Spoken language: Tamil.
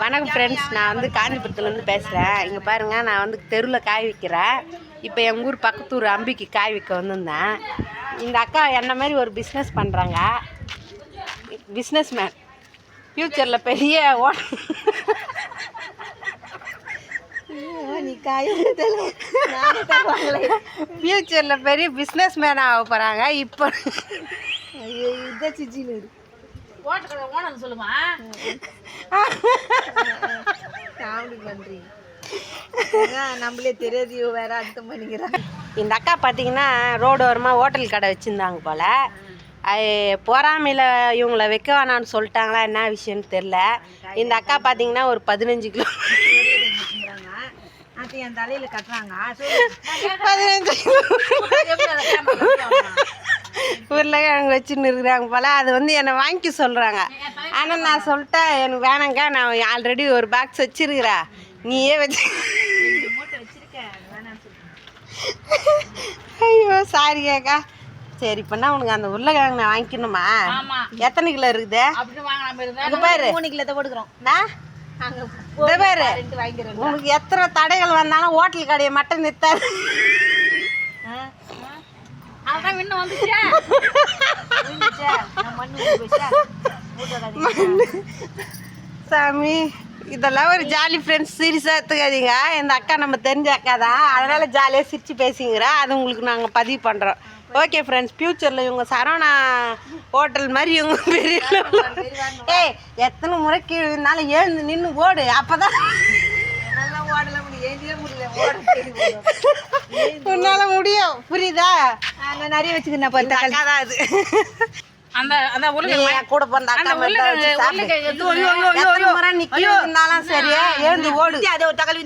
வணக்கம் ஃப்ரெண்ட்ஸ், நான் வந்து காஞ்சிபுரத்துலேருந்து பேசுகிறேன். இங்கே பாருங்கள், நான் வந்து தெருவில் காய் விற்கிறேன். இப்போ எங்கள் ஊர் பக்கத்தூர் அம்பிக்கு காய் விற்க வந்திருந்தேன். இந்த அக்கா என்ன மாதிரி ஒரு பிஸ்னஸ் பண்ணுறாங்க. பிஸ்னஸ் மேன், ஃப்யூச்சரில் பெரிய ஃப்யூச்சரில் பெரிய பிஸ்னஸ் மேன் ஆக போகிறாங்க. இப்போ சொல்லுமா நம்மளே தெரியாது வேற அர்த்தம் பண்ணிக்கிறேன். இந்த அக்கா பார்த்தீங்கன்னா ரோடு ஓரமாக ஹோட்டல் கடை வச்சுருந்தாங்க போல். பொறாமையில் இவங்கள வைக்க வேணான்னு சொல்லிட்டாங்களா, என்ன விஷயம்னு தெரில. இந்த அக்கா பார்த்தீங்கன்னா ஒரு 15 கிலோ என் தலையில் கட்டுறாங்க. 15 கிலோ உருளைக்கிழங்கு வச்சுன்னு இருக்கிறாங்க போல். அது வந்து என்னை வாங்கி சொல்கிறாங்க. ஆனால் நான் சொல்லிட்டேன், எனக்கு வேணாங்க, நான் ஆல்ரெடி ஒரு பாக்ஸ் வச்சுருக்கிறேன், நீயே வச்சு. ஐயோ சாரி கேக்கா. சரி, இப்போனா உனக்கு அந்த உருளைக்கிழங்கு நான் வாங்கிக்கணுமா? எத்தனை கிலோ இருக்குது? இங்கே பாரு, 3 கிலோ தான் போட்டுக்கிறோம். இந்த பாரு, உனக்கு எத்தனை தடைகள் வந்தாலும் ஹோட்டல் கடையை மட்டும் நிறுத்தாது. சாமி, இதெல்லாம் ஒரு ஜாலி ஃப்ரெண்ட்ஸ், சீரியஸாக எடுத்துக்காதீங்க. இந்த அக்கா நம்ம தெரிஞ்ச அக்கா தான், அதனால் ஜாலியாக சிரித்து பேசிங்கிறா. அது உங்களுக்கு நாங்கள் பதிவு பண்ணுறோம். ஓகே ஃப்ரெண்ட்ஸ், ஃப்யூச்சரில் இவங்க சரவணா ஹோட்டல் மாதிரி இவங்க பெரிய ஏய் எத்தனை முறை கீழே இருந்தாலும் எழுந்து நின்று ஓடு, அப்போ தான் உன்னால முடியும். புரியுதா? நான் நிறைய வச்சுக்கிறேன். அக்கா தான் அது. அந்த கூட பிறந்த அக்கா முறை நிற்க இருந்தாலும் சரியா எழுந்து ஓடு. அதே ஒரு தகவல்